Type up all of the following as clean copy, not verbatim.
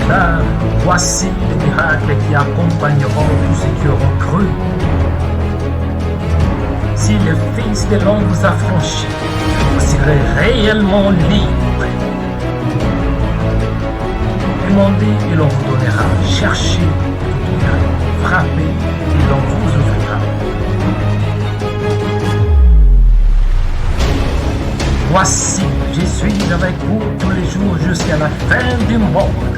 car voici les miracles qui accompagneront tous ceux qui auront cru. Si le Fils de l'homme vous a franchi, vous serez réellement libre. Demandez et l'on vous donnera. Cherchez et vous trouverez. Frappez et l'on vous ouvrira. Voici, je suis avec vous tous les jours jusqu'à la fin du monde.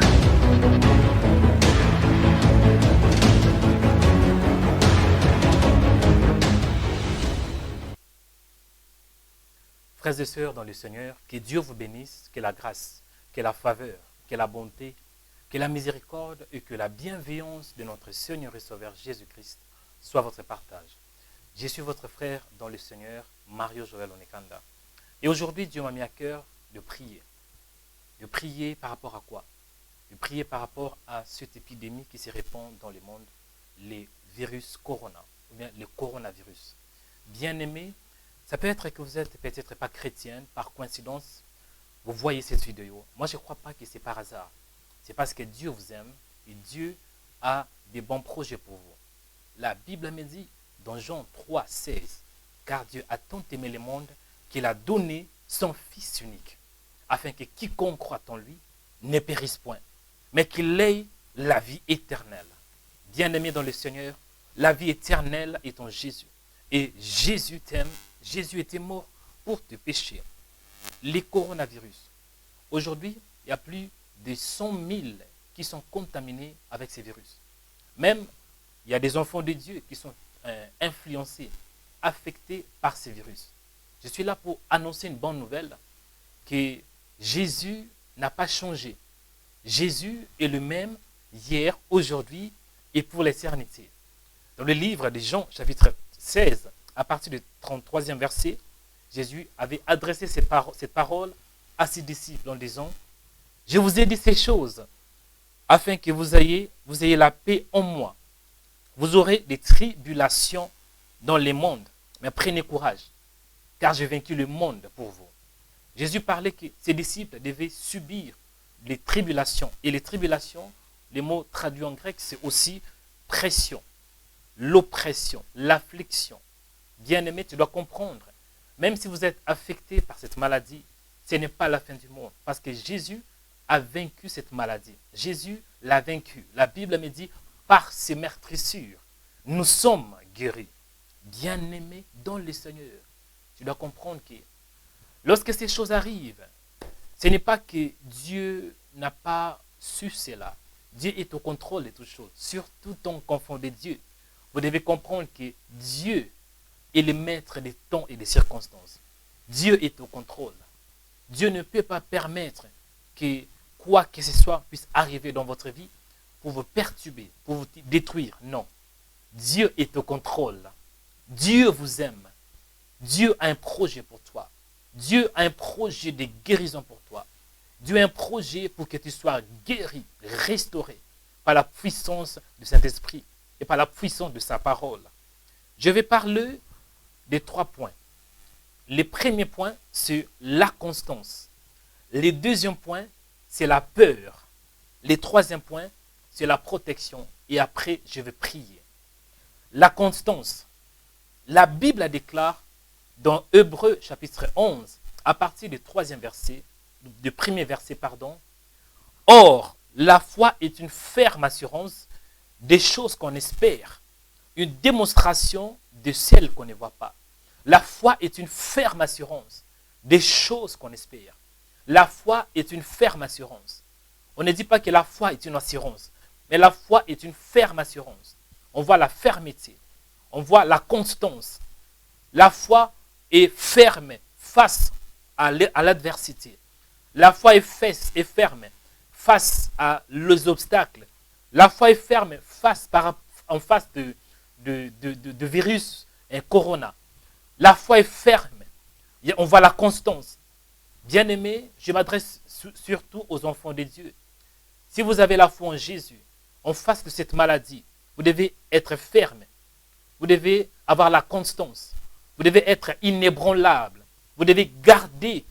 Frères et sœurs dans le Seigneur, que Dieu vous bénisse, que la grâce, que la faveur, que la bonté, que la miséricorde et que la bienveillance de notre Seigneur et Sauveur Jésus-Christ soit votre partage. Je suis votre frère dans le Seigneur, Mario Joël Onekanda. Et aujourd'hui, Dieu m'a mis à cœur de prier. De prier par rapport à quoi? De prier par rapport à cette épidémie qui se répand dans le monde, les virus corona, ou bien le coronavirus. Bien-aimés, ça peut être que vous êtes peut-être pas chrétienne, par coïncidence, vous voyez cette vidéo. Moi, je ne crois pas que c'est par hasard. C'est parce que Dieu vous aime et Dieu a des bons projets pour vous. La Bible me dit dans Jean 3, 16, car Dieu a tant aimé le monde qu'il a donné son Fils unique, afin que quiconque croit en lui ne périsse point, mais qu'il ait la vie éternelle. Bien-aimé dans le Seigneur, la vie éternelle est en Jésus. Et Jésus t'aime. Jésus était mort pour te pécher. Les coronavirus. Aujourd'hui, il y a plus de 100 000 qui sont contaminés avec ces virus. Même, il y a des enfants de Dieu qui sont influencés, affectés par ces virus. Je suis là pour annoncer une bonne nouvelle, que Jésus n'a pas changé. Jésus est le même hier, aujourd'hui et pour l'éternité. Dans le livre de Jean, chapitre 16, à partir du 33e verset, Jésus avait adressé cette parole à ses disciples en disant « Je vous ai dit ces choses afin que vous ayez la paix en moi. Vous aurez des tribulations dans le monde, mais prenez courage, car j'ai vaincu le monde pour vous. » Jésus parlait que ses disciples devaient subir les tribulations. Et les tribulations, les mots traduits en grec, c'est aussi pression, l'oppression, l'affliction. Bien-aimé, tu dois comprendre, même si vous êtes affecté par cette maladie, ce n'est pas la fin du monde. Parce que Jésus a vaincu cette maladie. Jésus l'a vaincu. La Bible me dit, par ses meurtrissures, nous sommes guéris. Bien-aimé dans le Seigneur, tu dois comprendre que lorsque ces choses arrivent, ce n'est pas que Dieu n'a pas su cela. Dieu est au contrôle de toutes choses. Surtout en confondant Dieu. Vous devez comprendre que Dieu est le maître des temps et des circonstances. Dieu est au contrôle. Dieu ne peut pas permettre que quoi que ce soit puisse arriver dans votre vie pour vous perturber, pour vous détruire. Non. Dieu est au contrôle. Dieu vous aime. Dieu a un projet pour toi. Dieu a un projet de guérison pour toi. Dieu a un projet pour que tu sois guéri, restauré par la puissance du Saint-Esprit et par la puissance de sa parole. Je vais parler de 3 points. Le premier point, c'est la constance. Le deuxième point, c'est la peur. Le troisième point, c'est la protection. Et après, je vais prier. La constance. La Bible déclare dans Hébreux chapitre 11, à partir du premier verset, Or, la foi est une ferme assurance des choses qu'on espère, une démonstration de celles qu'on ne voit pas. La foi est une ferme assurance des choses qu'on espère. La foi est une ferme assurance. On ne dit pas que la foi est une assurance, mais la foi est une ferme assurance. On voit la fermeté, on voit la constance. La foi est ferme face à l'adversité. La foi est ferme face à les obstacles. La foi est ferme en face de virus et corona. La foi est ferme. On voit la constance. Bien-aimés, je m'adresse surtout aux enfants de Dieu. Si vous avez la foi en Jésus, en face de cette maladie, vous devez être ferme. Vous devez avoir la constance. Vous devez être inébranlable. Vous devez garder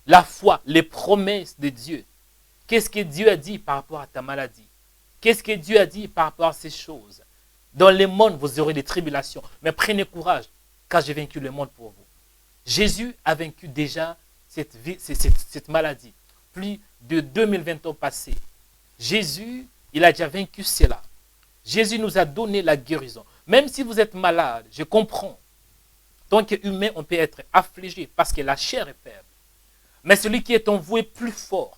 la foi, les promesses de Dieu. Qu'est-ce que Dieu a dit par rapport à ta maladie? Qu'est-ce que Dieu a dit par rapport à ces choses? Dans le monde, vous aurez des tribulations. Mais prenez courage, car j'ai vaincu le monde pour vous. Jésus a vaincu déjà cette maladie. Plus de 2020 ans passés. Jésus, il a déjà vaincu cela. Jésus nous a donné la guérison. Même si vous êtes malade, je comprends. Tant qu'humain, on peut être affligé parce que la chair est faible. Mais celui qui est en vous est plus fort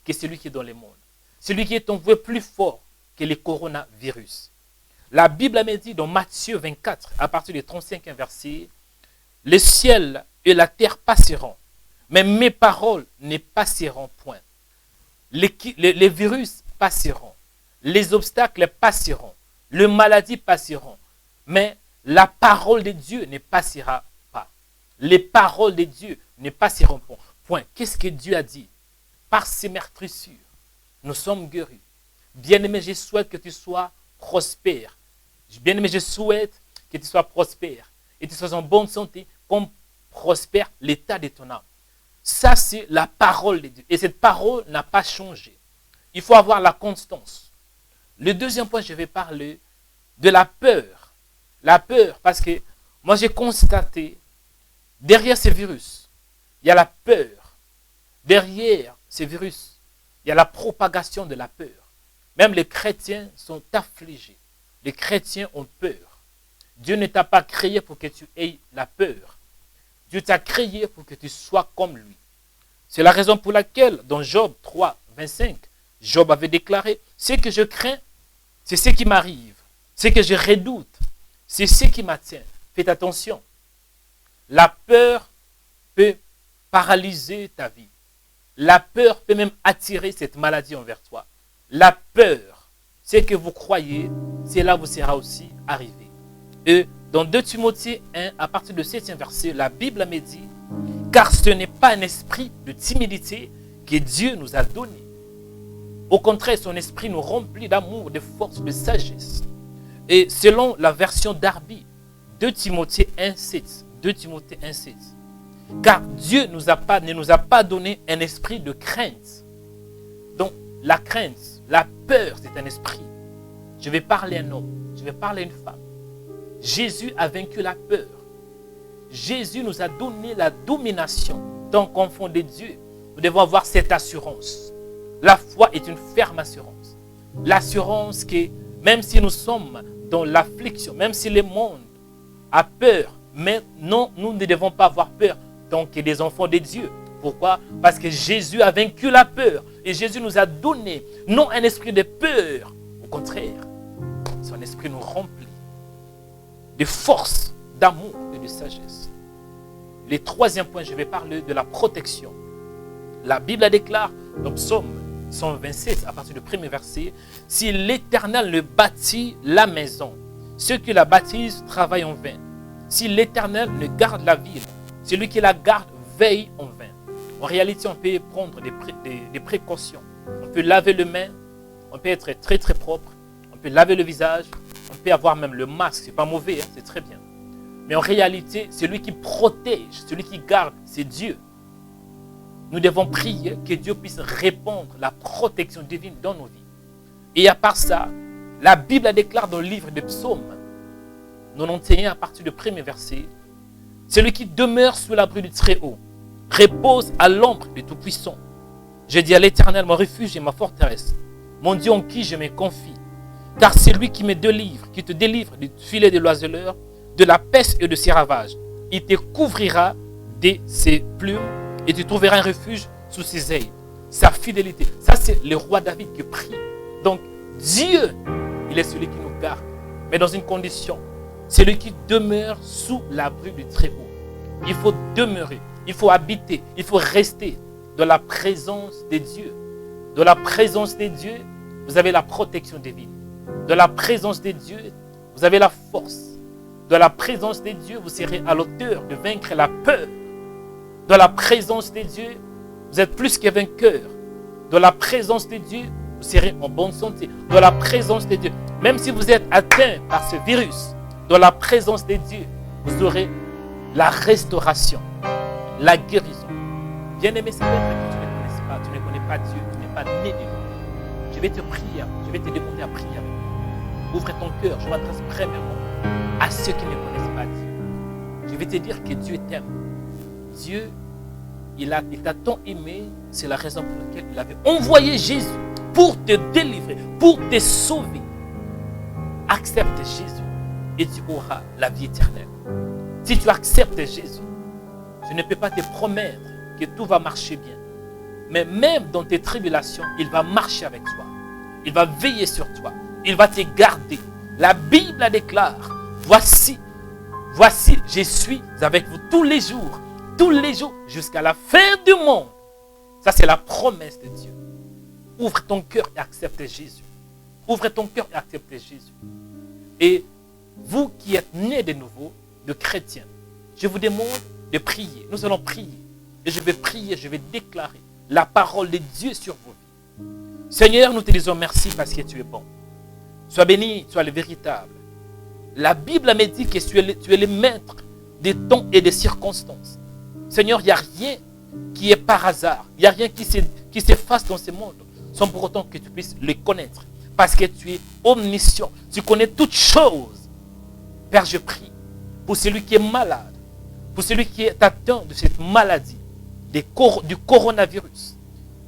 que celui qui est dans le monde. Celui qui est en vous est plus fort que le coronavirus. La Bible me dit dans Matthieu 24, à partir du 35e verset, « Le ciel et la terre passeront, mais mes paroles ne passeront point. Les virus passeront, les obstacles passeront, les maladies passeront, mais la parole de Dieu ne passera pas. Les paroles de Dieu ne passeront point. Point. Qu'est-ce que Dieu a dit? Par ces meurtrissures, nous sommes guéris. Bien-aimé, je souhaite que tu sois prospère. Bien-aimé, je souhaite que tu sois prospère et que tu sois en bonne santé comme prospère l'état de ton âme. Ça, c'est la parole de Dieu. Et cette parole n'a pas changé. Il faut avoir la constance. Le deuxième point, je vais parler de la peur. La peur, parce que moi, j'ai constaté, derrière ces virus, il y a la peur. Derrière ces virus, il y a la propagation de la peur. Même les chrétiens sont affligés. Les chrétiens ont peur. Dieu ne t'a pas créé pour que tu aies la peur. Dieu t'a créé pour que tu sois comme lui. C'est la raison pour laquelle, dans Job 3, 25, Job avait déclaré, « Ce que je crains, c'est ce qui m'arrive. Ce que je redoute, c'est ce qui m'attient. » Faites attention. La peur peut paralyser ta vie. La peur peut même attirer cette maladie envers toi. La peur, ce que vous croyez, c'est là où vous sera aussi arrivé. Et dans 2 Timothée 1, à partir du 7e verset, la Bible me dit, « Car ce n'est pas un esprit de timidité que Dieu nous a donné. Au contraire, son esprit nous remplit d'amour, de force, de sagesse. » Et selon la version d'Arby, 2 Timothée 1, 7, 2 Timothée 1, 7, « Car Dieu ne nous a pas donné un esprit de crainte. » Donc, la crainte, la peur, c'est un esprit. Je vais parler à un homme, je vais parler à une femme. Jésus a vaincu la peur. Jésus nous a donné la domination. Tant qu'enfant de Dieu, nous devons avoir cette assurance. La foi est une ferme assurance. L'assurance que même si nous sommes dans l'affliction, même si le monde a peur, mais non, nous ne devons pas avoir peur tant que des enfants de Dieu. Pourquoi? Parce que Jésus a vaincu la peur. Et Jésus nous a donné, non un esprit de peur. Au contraire, son esprit nous remplit de force, d'amour et de sagesse. Le troisième point, je vais parler de la protection. La Bible déclare dans Psaume 127, à partir du premier verset, « Si l'Éternel ne bâtit la maison, ceux qui la bâtissent travaillent en vain. Si l'Éternel ne garde la ville, celui qui la garde veille en vain. » En réalité, on peut prendre des précautions. On peut laver les mains, on peut être très très propre, on peut laver le visage, on peut avoir même le masque, c'est pas mauvais, hein, c'est très bien. Mais en réalité, celui qui protège, celui qui garde, c'est Dieu. Nous devons prier que Dieu puisse répandre la protection divine dans nos vies. Et à part ça, la Bible déclare dans le livre des Psaumes 91 à partir du premier verset, « Celui qui demeure sous l'abri du Très-Haut repose à l'ombre du Tout-Puissant. Je dis à l'Éternel, mon refuge et ma forteresse, mon Dieu en qui je me confie. Car c'est lui qui me délivre, qui te délivre du filet de l'oiseleur, de la peste et de ses ravages. Il te couvrira de ses plumes et tu trouveras un refuge sous ses ailes. » Sa fidélité. Ça, c'est le roi David qui prie. Donc, Dieu, il est celui qui nous garde. Mais dans une condition, c'est lui qui demeure sous l'abri du Très-Haut. Il faut demeurer, il faut habiter, il faut rester dans la présence de Dieu. Dans la présence de Dieu, vous avez la protection divine. Dans la présence de Dieu, vous avez la force. Dans la présence de Dieu, vous serez à l'auteur de vaincre la peur. Dans la présence de Dieu, vous êtes plus que vainqueur. Dans la présence de Dieu, vous serez en bonne santé. Dans la présence de Dieu, même si vous êtes atteint par ce virus, dans la présence de Dieu, vous aurez la restauration, la guérison. Bien-aimé, c'est peut-être que tu ne connais pas Dieu, tu n'es pas né de nouveau. Je vais te prier, je vais te demander à prier avec moi. Ouvre ton cœur, je m'adresse premièrement à ceux qui ne connaissent pas Dieu. Je vais te dire que Dieu t'aime. Dieu, il t'a tant aimé, c'est la raison pour laquelle il avait envoyé Jésus pour te délivrer, pour te sauver. Accepte Jésus et tu auras la vie éternelle. Si tu acceptes Jésus, je ne peux pas te promettre que tout va marcher bien. Mais même dans tes tribulations, il va marcher avec toi. Il va veiller sur toi. Il va te garder. La Bible la déclare. Voici, je suis avec vous tous les jours, jusqu'à la fin du monde. Ça, c'est la promesse de Dieu. Ouvre ton cœur et accepte Jésus. Ouvre ton cœur et accepte Jésus. Et vous qui êtes nés de nouveau, de chrétiens, je vous demande de prier. Nous allons prier. Et je vais prier, je vais déclarer la parole de Dieu sur vos vies. Seigneur, nous te disons merci parce que tu es bon. Sois béni, sois le véritable. La Bible me dit que tu es le maître des temps et des circonstances. Seigneur, il n'y a rien qui est par hasard. Il n'y a rien qui s'efface dans ce monde sans pour autant que tu puisses le connaître. Parce que tu es omniscient. Tu connais toutes choses. Père, je prie pour celui qui est malade, pour celui qui est atteint de cette maladie, du coronavirus.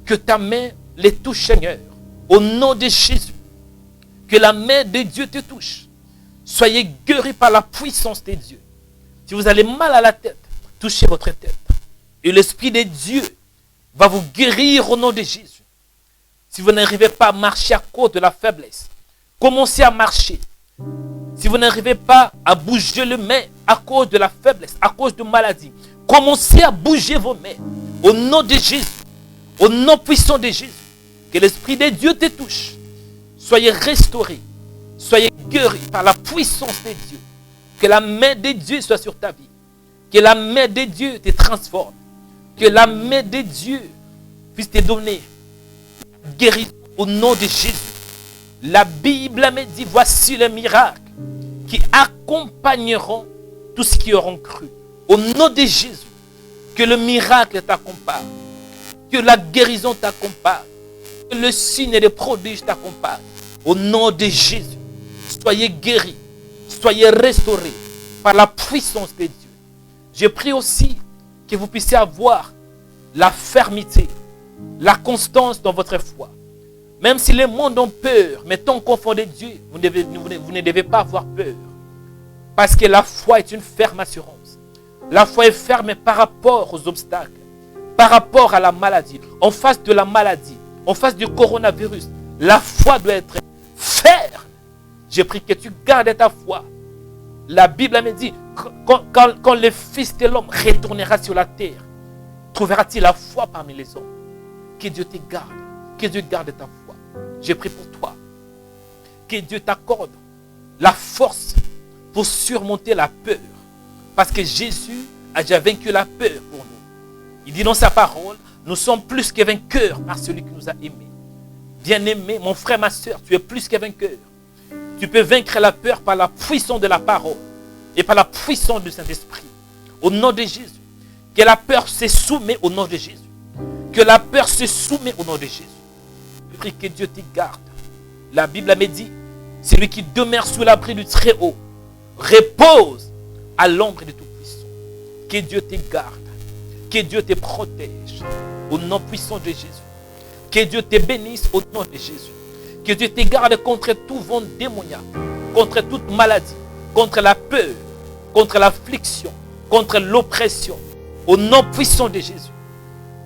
Que ta main les touche, Seigneur. Au nom de Jésus. Que la main de Dieu te touche. Soyez guéris par la puissance de Dieu. Si vous avez mal à la tête, touchez votre tête. Et l'Esprit de Dieu va vous guérir au nom de Jésus. Si vous n'arrivez pas à marcher à cause de la faiblesse, commencez à marcher. Si vous n'arrivez pas à bouger les mains à cause de la faiblesse, à cause de maladie, commencez à bouger vos mains. Au nom de Jésus. Au nom puissant de Jésus. Que l'Esprit de Dieu te touche. Soyez restaurés. Soyez guéris par la puissance de Dieu. Que la main de Dieu soit sur ta vie. Que la main de Dieu te transforme. Que la main de Dieu puisse te donner guérison au nom de Jésus. La Bible me dit, voici les miracles qui accompagneront tous ceux qui auront cru. Au nom de Jésus, que le miracle t'accompagne. Que la guérison t'accompagne. Que le signe et les prodiges t'accompagnent. Au nom de Jésus, soyez guéris. Soyez restaurés par la puissance de Dieu. Je prie aussi que vous puissiez avoir la fermeté, la constance dans votre foi. Même si les mondes ont peur, mais tant qu'au fond de Dieu, vous ne devez pas avoir peur. Parce que la foi est une ferme assurance. La foi est ferme par rapport aux obstacles, par rapport à la maladie. En face de la maladie, en face du coronavirus, la foi doit être ferme. Je prie que tu gardes ta foi. La Bible me dit, quand le Fils de l'homme retournera sur la terre, trouvera-t-il la foi parmi les hommes? Que Dieu te garde, que Dieu garde ta foi. Je prie pour toi. Que Dieu t'accorde la force pour surmonter la peur. Parce que Jésus a déjà vaincu la peur pour nous. Il dit dans sa parole, nous sommes plus que vainqueurs par celui qui nous a aimés. Bien-aimé, mon frère, ma soeur, tu es plus que vainqueur. Tu peux vaincre la peur par la puissance de la parole et par la puissance du Saint-Esprit. Au nom de Jésus. Que la peur se soumet au nom de Jésus. Que la peur se soumet au nom de Jésus. Je prie que Dieu te garde. La Bible me dit, celui qui demeure sous l'abri du Très-Haut repose à l'ombre du Tout-Puissant. Que Dieu te garde. Que Dieu te protège. Au nom puissant de Jésus. Que Dieu te bénisse au nom de Jésus. Que Dieu te garde contre tout vent démoniaque, contre toute maladie, contre la peur, contre l'affliction, contre l'oppression. Au nom puissant de Jésus.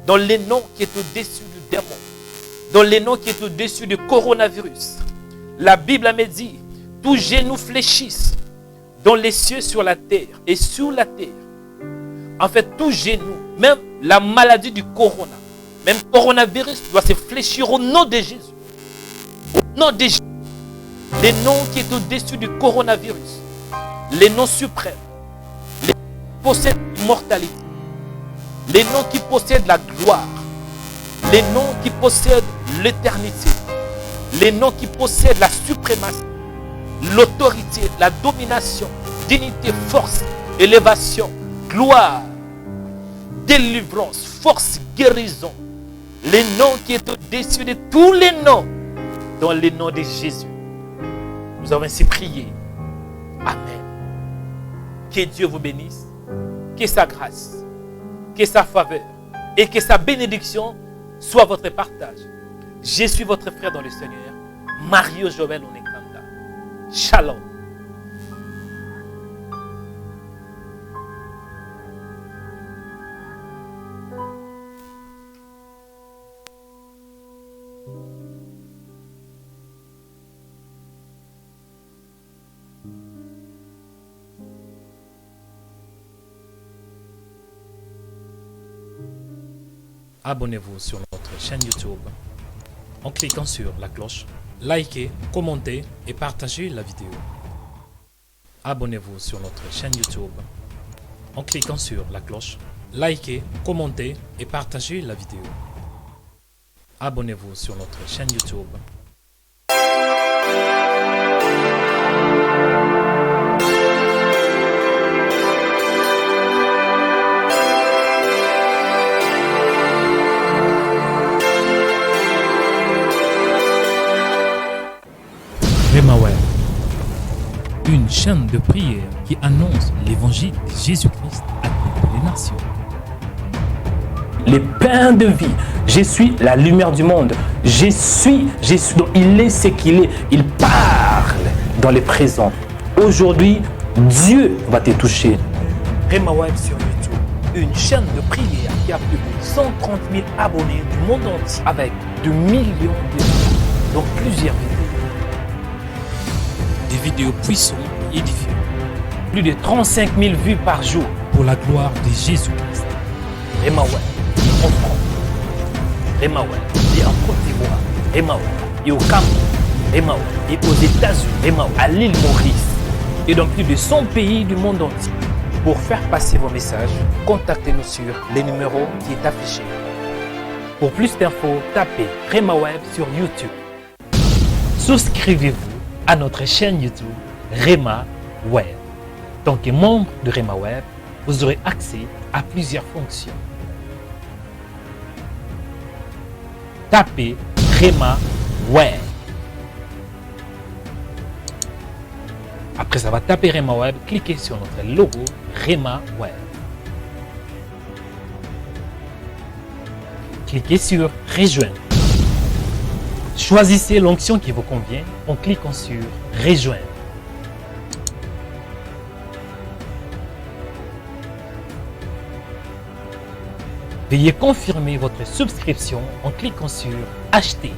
Dans le nom qui est au-dessus du démon. Dans le nom qui est au-dessus du coronavirus. La Bible me dit, tous genoux fléchissent dans les cieux, sur la terre et sur la terre. En fait, tous genoux, même la maladie du corona, même coronavirus doit se fléchir au nom de Jésus. Au nom de Jésus. Le nom qui est au-dessus du coronavirus. Les noms suprêmes. Les noms qui possèdent l'immortalité. Les noms qui possèdent la gloire. Les noms qui possèdent l'éternité. Les noms qui possèdent la suprématie. L'autorité, la domination, dignité, force, élévation, gloire, délivrance, force, guérison. Le nom qui est au-dessus de tous les noms, dans le nom de Jésus. Nous avons ainsi prié. Amen. Que Dieu vous bénisse, que sa grâce, que sa faveur et que sa bénédiction soit votre partage. Je suis votre frère dans le Seigneur, Mario Joël Onekanda. Shalom. Abonnez-vous sur notre chaîne YouTube en cliquant sur la cloche. Likez, commentez et partagez la vidéo. Abonnez-vous sur notre chaîne YouTube en cliquant sur la cloche. Likez, commentez et partagez la vidéo. Abonnez-vous sur notre chaîne YouTube. Rema Web, une chaîne de prière qui annonce l'évangile de Jésus-Christ à toutes les nations. Le pain de vie, je suis la lumière du monde. Je suis, donc il est ce qu'il est. Il parle dans le présent. Aujourd'hui, Dieu va te toucher. Rema Web sur YouTube, une chaîne de prière qui a plus de 130 000 abonnés du monde entier avec de millions de vues dans plusieurs vidéos. Des vidéos puissantes et édifiantes. Plus de 35 000 vues par jour pour la gloire de Jésus-Christ. Rema Web en France, Rema Web et en Côte d'Ivoire, Rema Web et au Cameroun, Rema Web et aux États-Unis, Rema Web à l'île Maurice et dans plus de 100 pays du monde entier. Pour faire passer vos messages, contactez-nous sur les numéros qui est affiché. Pour plus d'infos, tapez Rema Web sur YouTube. Souscrivez-vous à notre chaîne YouTube Rema Web. En tant que membre de Rema Web, vous aurez accès à plusieurs fonctions. Tapez Rema Web. Après ça va taper Rema Web, cliquez sur notre logo Rema Web. Cliquez sur Rejoindre. Choisissez l'onction qui vous convient en cliquant sur Rejoindre. Veuillez confirmer votre souscription en cliquant sur Acheter.